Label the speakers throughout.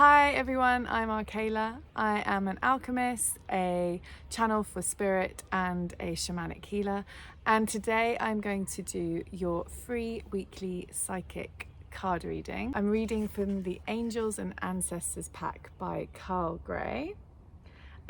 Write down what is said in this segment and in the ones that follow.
Speaker 1: Hi everyone, I'm Arkayla. I am an alchemist, a channel for spirit and a shamanic healer. And today I'm going to do your free weekly psychic card reading. I'm reading from the Angels and Ancestors pack by Carl Gray.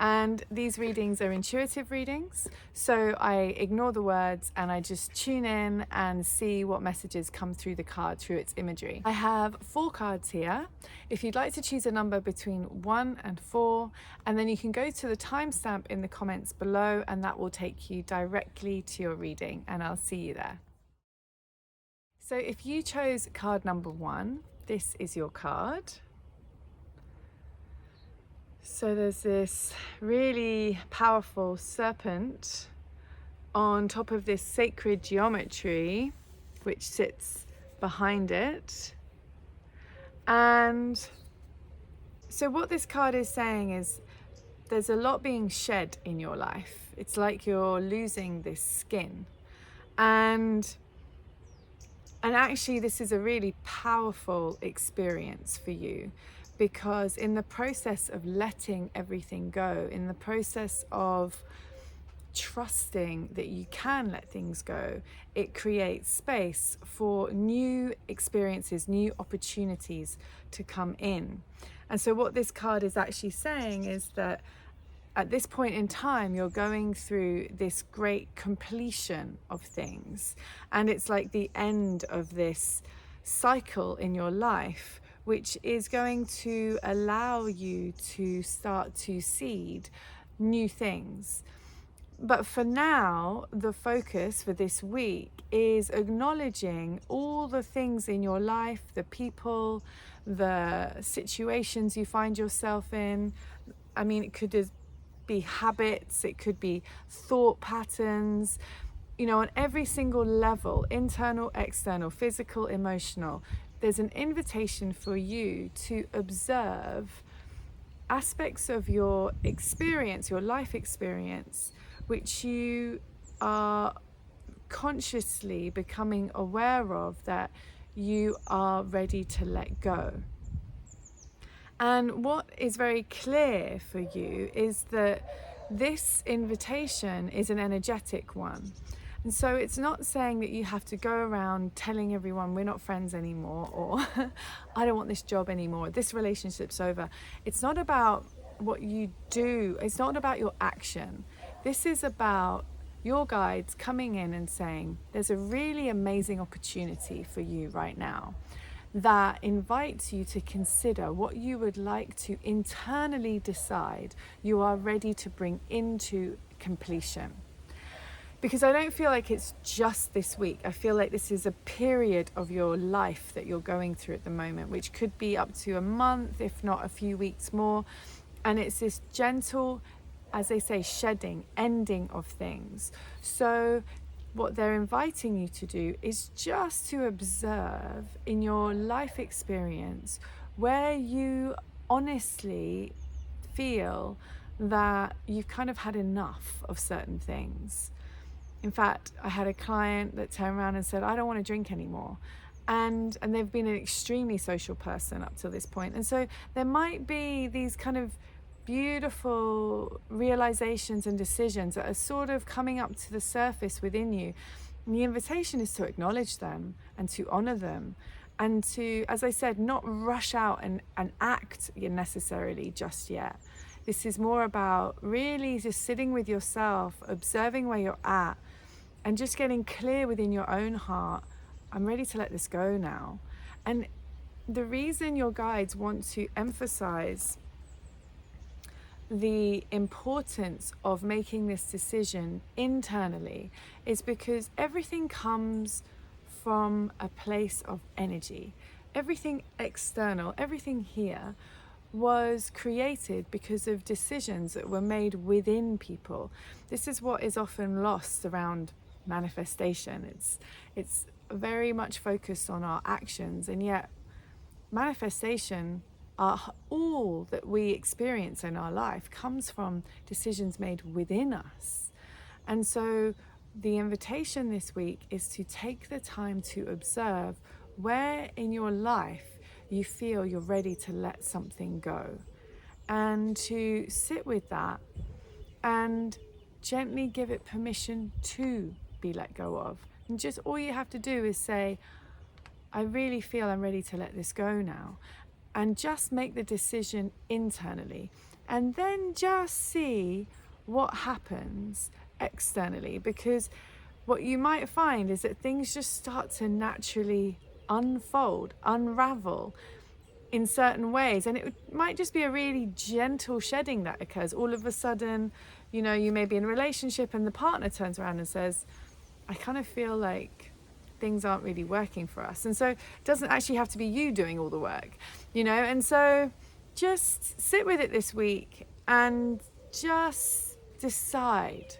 Speaker 1: And these readings are intuitive readings, so I ignore the words and I just tune in and see what messages come through the card through its imagery. I have 4 cards here. If you'd like to choose a number between 1 and 4, and then you can go to the timestamp in the comments below and that will take you directly to your reading, and I'll see you there. So if you chose card number 1, this is your card. So there's this really powerful serpent on top of this sacred geometry which sits behind it. And so what this card is saying is there's a lot being shed in your life. It's like you're losing this skin. And actually this is a really powerful experience for you, because in the process of letting everything go, in the process of trusting that you can let things go, it creates space for new experiences, new opportunities to come in. And so what this card is actually saying is that at this point in time, you're going through this great completion of things. And it's like the end of this cycle in your life, which is going to allow you to start to seed new things. But for now, the focus for this week is acknowledging all the things in your life, the people, the situations you find yourself in. I mean, it could be habits, it could be thought patterns, you know, on every single level, internal, external, physical, emotional. There's an invitation for you to observe aspects of your experience, your life experience, which you are consciously becoming aware of that you are ready to let go. And what is very clear for you is that this invitation is an energetic one. And so it's not saying that you have to go around telling everyone we're not friends anymore, or I don't want this job anymore, this relationship's over. It's not about what you do. It's not about your action. This is about your guides coming in and saying, there's a really amazing opportunity for you right now that invites you to consider what you would like to internally decide you are ready to bring into completion. Because I don't feel like it's just this week. I feel like this is a period of your life that you're going through at the moment, which could be up to a month, if not a few weeks more. And it's this gentle, as they say, shedding, ending of things. So what they're inviting you to do is just to observe in your life experience where you honestly feel that you've kind of had enough of certain things. In fact, I had a client that turned around and said, I don't want to drink anymore. And they've been an extremely social person up to this point. And so there might be these kind of beautiful realizations and decisions that are sort of coming up to the surface within you. And the invitation is to acknowledge them and to honor them, and to, as I said, not rush out and act necessarily just yet. This is more about really just sitting with yourself, observing where you're at, and just getting clear within your own heart, I'm ready to let this go now. And the reason your guides want to emphasize the importance of making this decision internally is because everything comes from a place of energy. Everything external, everything here was created because of decisions that were made within people. This is what is often lost around manifestation. It's very much focused on our actions, and yet manifestation, all that we experience in our life comes from decisions made within us. And so the invitation this week is to take the time to observe where in your life you feel you're ready to let something go. And to sit with that and gently give it permission to be let go of. And just all you have to do is say, I really feel I'm ready to let this go now. And just make the decision internally. And then just see what happens externally. Because what you might find is that things just start to naturally unfold, unravel in certain ways. And it might just be a really gentle shedding that occurs. All of a sudden, you know, you may be in a relationship and the partner turns around and says, I kind of feel like things aren't really working for us. And so it doesn't actually have to be you doing all the work, you know. And so just sit with it this week and just decide,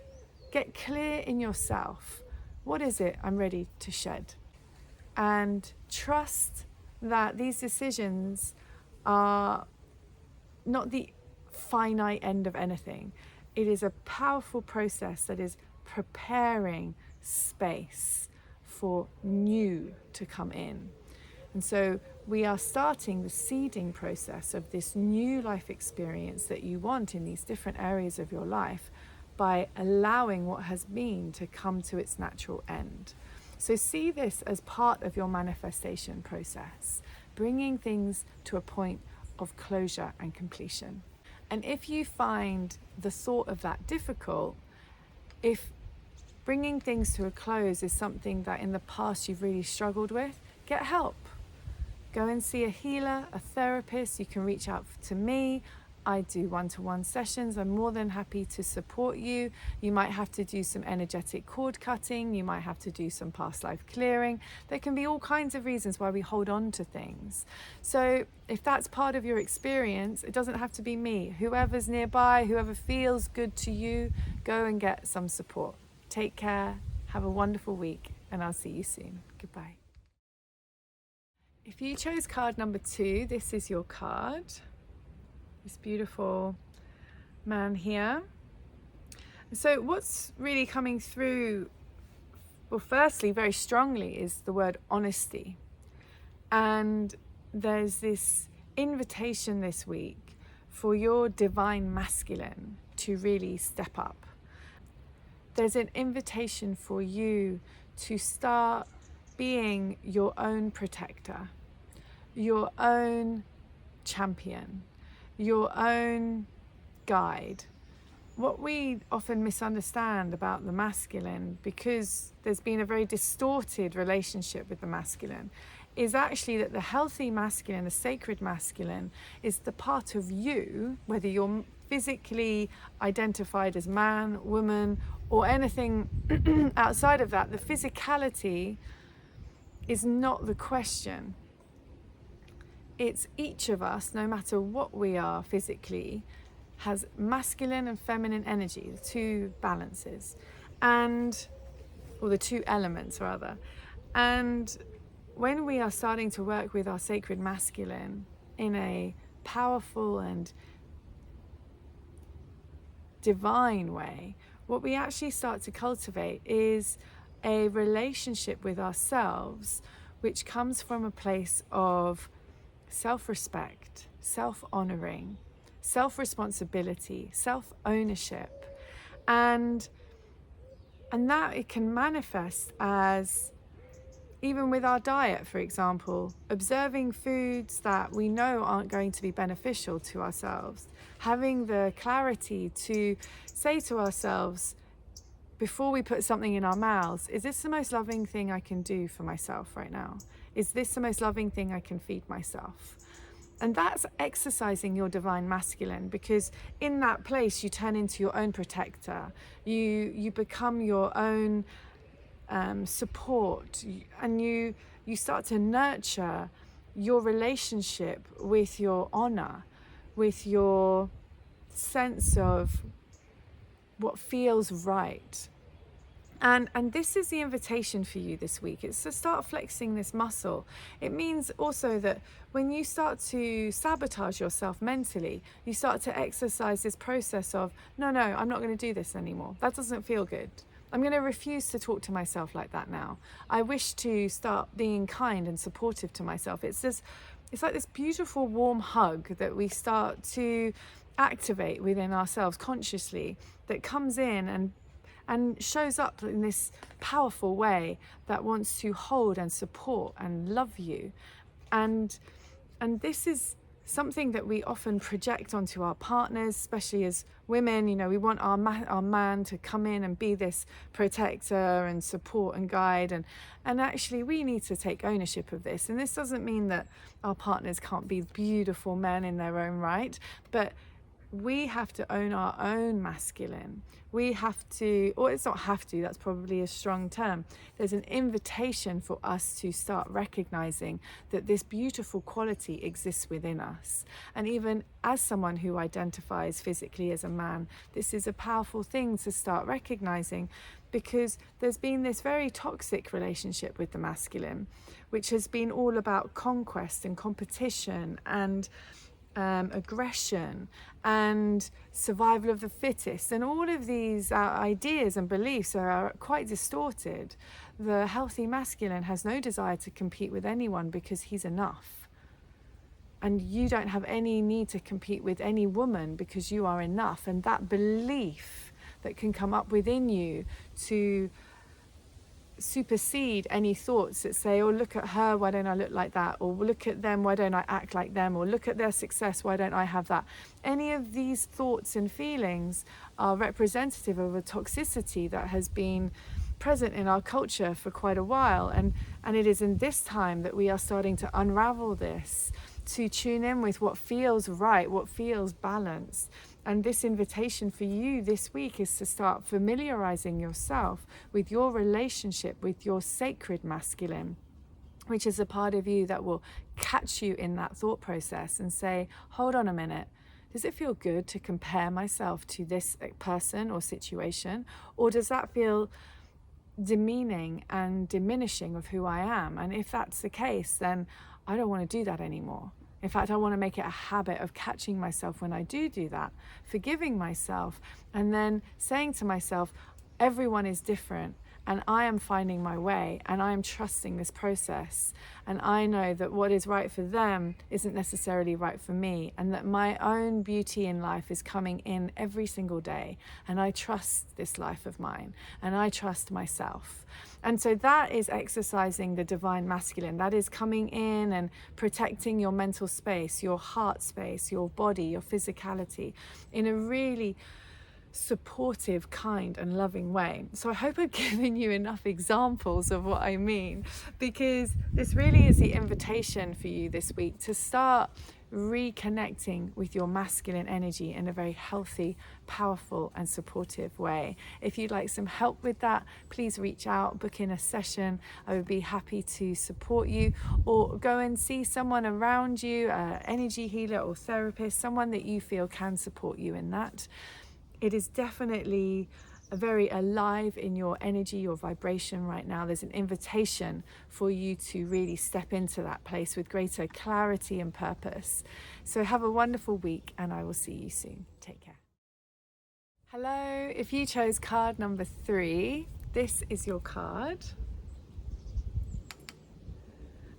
Speaker 1: get clear in yourself. What is it I'm ready to shed? And trust that these decisions are not the finite end of anything. It is a powerful process that is preparing space for new to come in. And so we are starting the seeding process of this new life experience that you want in these different areas of your life by allowing what has been to come to its natural end. So see this as part of your manifestation process, bringing things to a point of closure and completion. And if you find the thought of that difficult, if bringing things to a close is something that in the past you've really struggled with, get help. Go and see a healer, a therapist. You can reach out to me. I do one-to-one sessions. I'm more than happy to support you. You might have to do some energetic cord cutting. You might have to do some past life clearing. There can be all kinds of reasons why we hold on to things. So if that's part of your experience, it doesn't have to be me. Whoever's nearby, whoever feels good to you, go and get some support. Take care. Have a wonderful week, and I'll see you soon. Goodbye. If you chose card number 2, this is your card. This beautiful man here. So what's really coming through, well, firstly, very strongly, is the word honesty. And there's this invitation this week for your divine masculine to really step up. There's an invitation for you to start being your own protector, your own champion, your own guide. What we often misunderstand about the masculine, because there's been a very distorted relationship with the masculine, is actually that the healthy masculine, the sacred masculine, is the part of you, whether you're physically identified as man, woman, or anything outside of that. The physicality is not the question. It's each of us, no matter what we are physically, has masculine and feminine energy, the two balances, or the two elements rather. And when we are starting to work with our sacred masculine in a powerful and divine way, what we actually start to cultivate is a relationship with ourselves which comes from a place of self-respect, self-honoring, self-responsibility, self-ownership, and that it can manifest as, even with our diet, for example, observing foods that we know aren't going to be beneficial to ourselves, having the clarity to say to ourselves before we put something in our mouths, is this the most loving thing I can do for myself right now? Is this the most loving thing I can feed myself? And that's exercising your divine masculine, because in that place you turn into your own protector. You become your own support, and you start to nurture your relationship with your honor, with your sense of what feels right. And this is the invitation for you this week. It's to start flexing this muscle. It means also that when you start to sabotage yourself mentally, you start to exercise this process of, no, I'm not going to do this anymore. That doesn't feel good. I'm going to refuse to talk to myself like that now. I wish to start being kind and supportive to myself. It's this it's like this beautiful warm hug that we start to activate within ourselves consciously, that comes in and shows up in this powerful way that wants to hold and support and love you. And this is something that we often project onto our partners, especially as women. You know, we want our man to come in and be this protector and support and guide, and actually we need to take ownership of this. And this doesn't mean that our partners can't be beautiful men in their own right, but we have to own our own masculine. We have to, or it's not have to, that's probably a strong term. There's an invitation for us to start recognizing that this beautiful quality exists within us. And even as someone who identifies physically as a man, this is a powerful thing to start recognizing, because there's been this very toxic relationship with the masculine, which has been all about conquest and competition and aggression and survival of the fittest, and all of these ideas and beliefs are quite distorted. The healthy masculine has no desire to compete with anyone because he's enough, and you don't have any need to compete with any woman because you are enough. And that belief that can come up within you to supersede any thoughts that say, oh, look at her, why don't I look like that? Or look at them, why don't I act like them? Or look at their success, why don't I have that? Any of these thoughts and feelings are representative of a toxicity that has been present in our culture for quite a while. And it is in this time that we are starting to unravel this, to tune in with what feels right, what feels balanced. And this invitation for you this week is to start familiarizing yourself with your relationship with your sacred masculine, which is a part of you that will catch you in that thought process and say, hold on a minute, does it feel good to compare myself to this person or situation? Or does that feel demeaning and diminishing of who I am? And if that's the case, then I don't want to do that anymore. In fact, I want to make it a habit of catching myself when I do that, forgiving myself, and then saying to myself, everyone is different, and I am finding my way, and I am trusting this process, and I know that what is right for them isn't necessarily right for me, and that my own beauty in life is coming in every single day, and I trust this life of mine, and I trust myself. And so that is exercising the divine masculine. That is coming in and protecting your mental space, your heart space, your body, your physicality in a really supportive, kind and loving way. So I hope I've given you enough examples of what I mean, because this really is the invitation for you this week to start reconnecting with your masculine energy in a very healthy, powerful and supportive way. If you'd like some help with that, please reach out, book in a session. I would be happy to support you, or go and see someone around you, energy healer or therapist, someone that you feel can support you in that. It is definitely very alive in your energy, your vibration right now. There's an invitation for you to really step into that place with greater clarity and purpose. So have a wonderful week, and I will see you soon. Take care. Hello, if you chose card number 3, this is your card.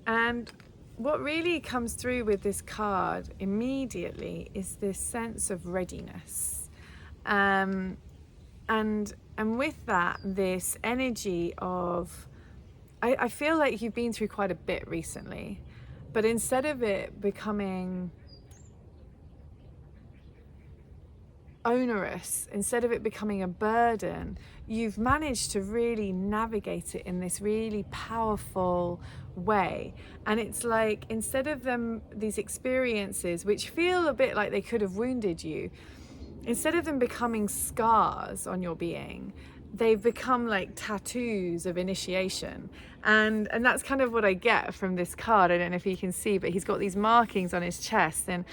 Speaker 1: And what really comes through with this card immediately is this sense of readiness. And with that, this energy of, I feel like you've been through quite a bit recently, but instead of it becoming onerous, instead of it becoming a burden, you've managed to really navigate it in this really powerful way. And it's like, instead of these experiences which feel a bit like they could have wounded you, instead of them becoming scars on your being, they've become like tattoos of initiation. And that's kind of what I get from this card. I don't know if you can see, but he's got these markings on his chest, and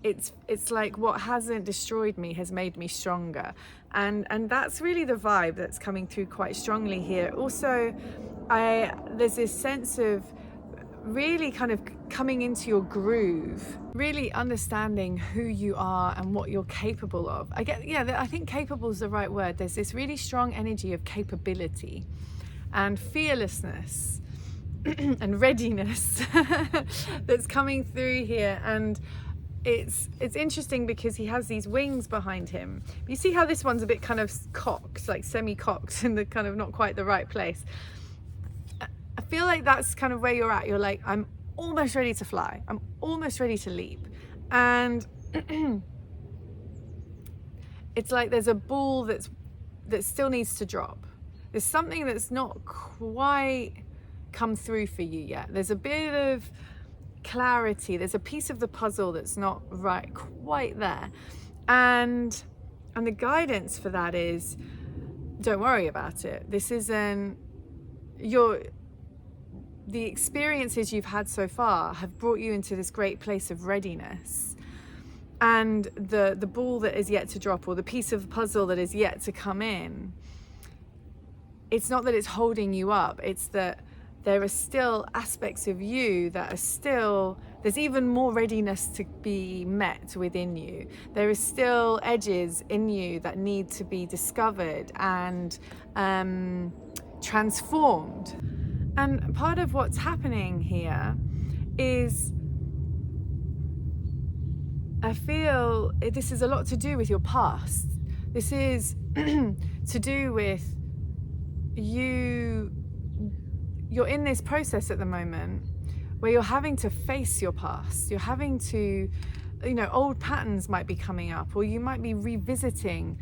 Speaker 1: it's like, what hasn't destroyed me has made me stronger. And that's really the vibe that's coming through quite strongly here. Also, there's this sense of really kind of coming into your groove, really understanding who you are and what you're capable of. I think capable is the right word. There's this really strong energy of capability and fearlessness and readiness that's coming through here. And it's interesting because he has these wings behind him. You see how this one's a bit kind of cocked, like semi-cocked, in the kind of not quite the right place. I feel like that's kind of where you're at. You're like, I'm almost ready to fly. I'm almost ready to leap. And it's like there's a ball that still needs to drop. There's something that's not quite come through for you yet. There's a bit of clarity. There's a piece of the puzzle that's not right quite there. And the guidance for that is, don't worry about it. This isn't the experiences you've had so far have brought you into this great place of readiness. And the ball that is yet to drop, or the piece of the puzzle that is yet to come in, it's not that it's holding you up, it's that there are still aspects of you that are still, there's even more readiness to be met within you. There is still edges in you that need to be discovered and transformed. And part of what's happening here is, I feel this is a lot to do with your past. This is to do with you're in this process at the moment where you're having to face your past. You're having to, old patterns might be coming up, or you might be revisiting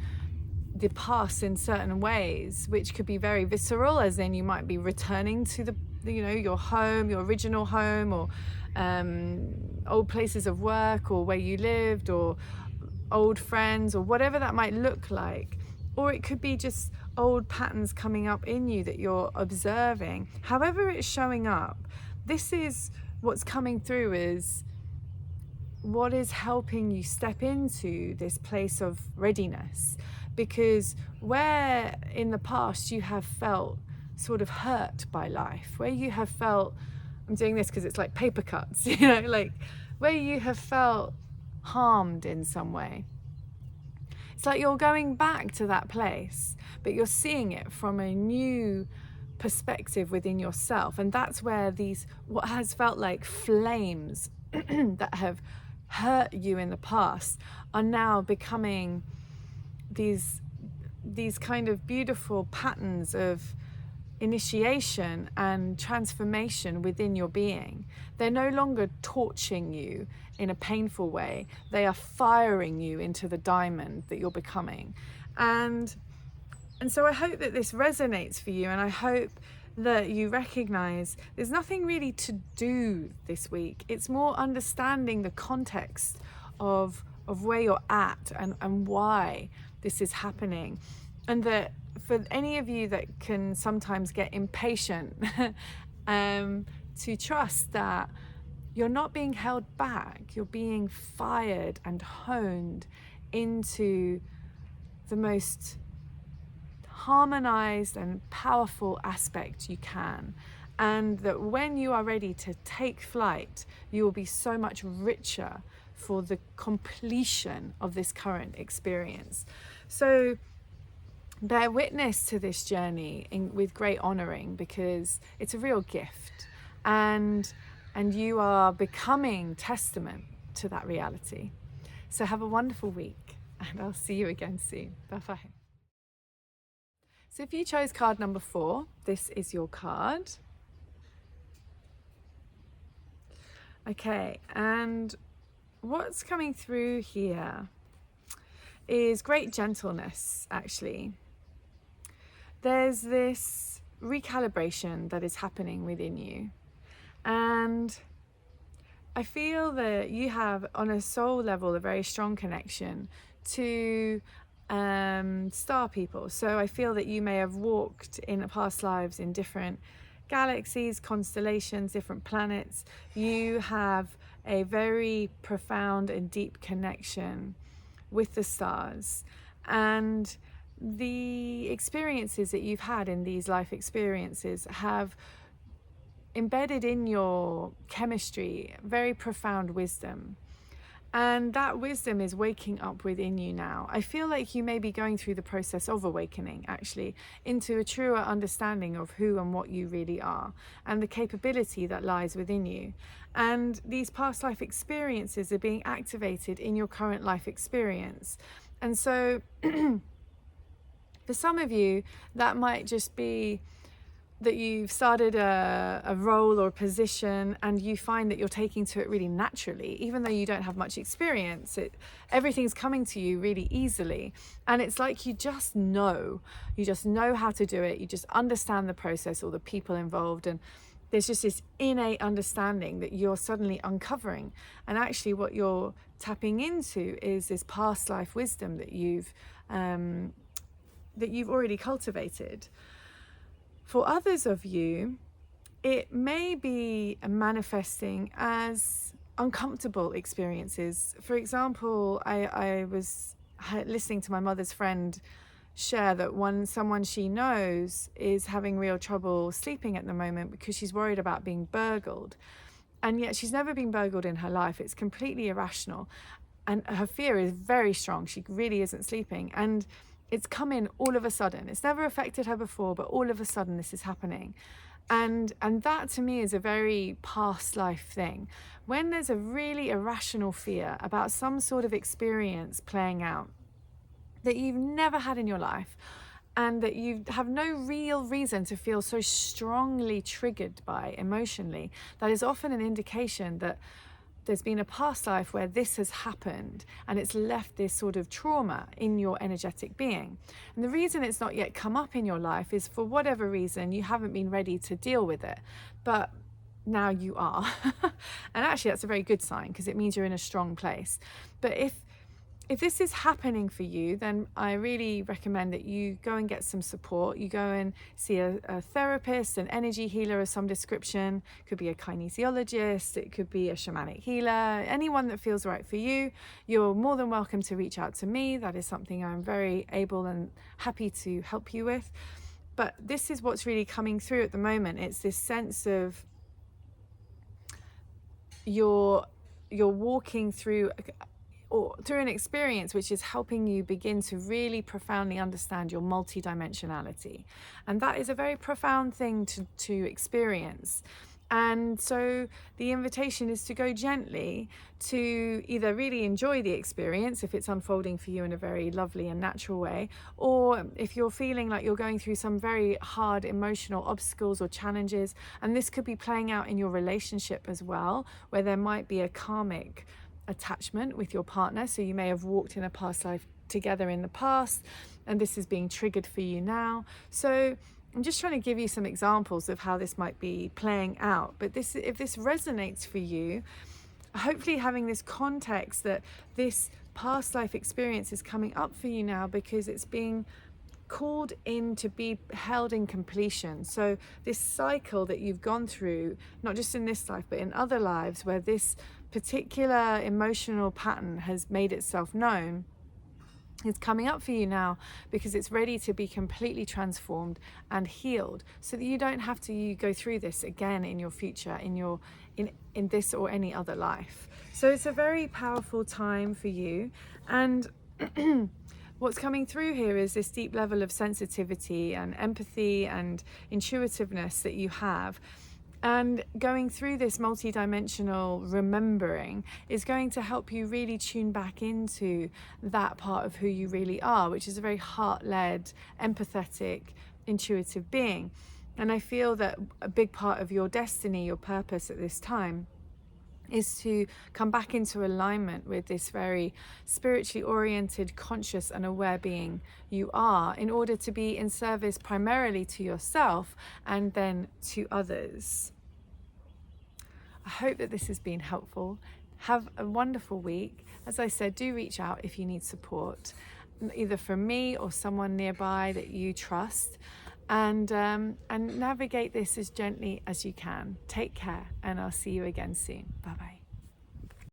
Speaker 1: the past in certain ways, which could be very visceral, as in you might be returning to your home, your original home, or old places of work, or where you lived, or old friends, or whatever that might look like. Or it could be just old patterns coming up in you that you're observing. However it's showing up, this is what's coming through, is what is helping you step into this place of readiness. Because where in the past you have felt sort of hurt by life, where you have felt, I'm doing this because it's like paper cuts, like where you have felt harmed in some way, it's like you're going back to that place, but you're seeing it from a new perspective within yourself. And that's where what has felt like flames that have hurt you in the past are now becoming these kind of beautiful patterns of initiation and transformation within your being. They're no longer torching you in a painful way. They are firing you into the diamond that you're becoming. And so I hope that this resonates for you, and I hope that you recognize there's nothing really to do this week. It's more understanding the context of where you're at and why this is happening. And that for any of you that can sometimes get impatient, to trust that you're not being held back, you're being fired and honed into the most harmonized and powerful aspect you can. And that when you are ready to take flight, you will be so much richer for the completion of this current experience. So bear witness to this journey with great honoring, because it's a real gift, and you are becoming testament to that reality. So have a wonderful week, and I'll see you again soon. Bye-bye. So if you chose card number 4, this is your card. Okay, and what's coming through here is great gentleness, actually. There's this recalibration that is happening within you. And I feel that you have, on a soul level, a very strong connection to star people. So I feel that you may have walked in past lives in different galaxies, constellations, different planets. You have a very profound and deep connection with the stars, and the experiences that you've had in these life experiences have embedded in your chemistry very profound wisdom. And that wisdom is waking up within you now. I feel like you may be going through the process of awakening, actually, into a truer understanding of who and what you really are, and the capability that lies within you. And these past life experiences are being activated in your current life experience. And so for some of you, that might just be that you've started a role or a position, and you find that you're taking to it really naturally, even though you don't have much experience. Everything's coming to you really easily, and it's like you just know how to do it. You just understand the process or the people involved, and there's just this innate understanding that you're suddenly uncovering. And actually what you're tapping into is this past life wisdom that you've already cultivated. For others of you, it may be manifesting as uncomfortable experiences. For example, I was listening to my mother's friend share that someone she knows is having real trouble sleeping at the moment because she's worried about being burgled. And yet she's never been burgled in her life. It's completely irrational. And her fear is very strong. She really isn't sleeping. And it's come in all of a sudden. It's never affected her before, but all of a sudden this is happening. And that to me is a very past life thing. When there's a really irrational fear about some sort of experience playing out that you've never had in your life, and that you have no real reason to feel so strongly triggered by emotionally, that is often an indication that there's been a past life where this has happened and it's left this sort of trauma in your energetic being. And the reason it's not yet come up in your life is for whatever reason you haven't been ready to deal with it, but now you are. And actually that's a very good sign, because it means you're in a strong place. But if this is happening for you, then I really recommend that you go and get some support. You go and see a therapist, an energy healer of some description. It could be a kinesiologist, it could be a shamanic healer, anyone that feels right for you. You're more than welcome to reach out to me. That is something I'm very able and happy to help you with. But this is what's really coming through at the moment. It's this sense of you're walking through an experience which is helping you begin to really profoundly understand your multidimensionality. And that is a very profound thing to experience. And so the invitation is to go gently, to either really enjoy the experience if it's unfolding for you in a very lovely and natural way, or if you're feeling like you're going through some very hard emotional obstacles or challenges, and this could be playing out in your relationship as well, where there might be a karmic attachment with your partner. So you may have walked in a past life together in the past, and this is being triggered for you now. So I'm just trying to give you some examples of how this might be playing out. But if this resonates for you, hopefully having this context that this past life experience is coming up for you now because it's being called in to be held in completion. So this cycle that you've gone through, not just in this life, but in other lives where this particular emotional pattern has made itself known, is coming up for you now because it's ready to be completely transformed and healed, so that you don't have to go through this again in your future, in this or any other life. So it's a very powerful time for you. And what's coming through here is this deep level of sensitivity and empathy and intuitiveness that you have. And going through this multidimensional remembering is going to help you really tune back into that part of who you really are, which is a very heart-led, empathetic, intuitive being. And I feel that a big part of your destiny, your purpose at this time, is to come back into alignment with this very spiritually oriented, conscious and aware being you are, in order to be in service primarily to yourself and then to others. I hope that this has been helpful. Have a wonderful week. As I said, do reach out if you need support, either from me or someone nearby that you trust. And navigate this as gently as you can. Take care, and I'll see you again soon. Bye-bye.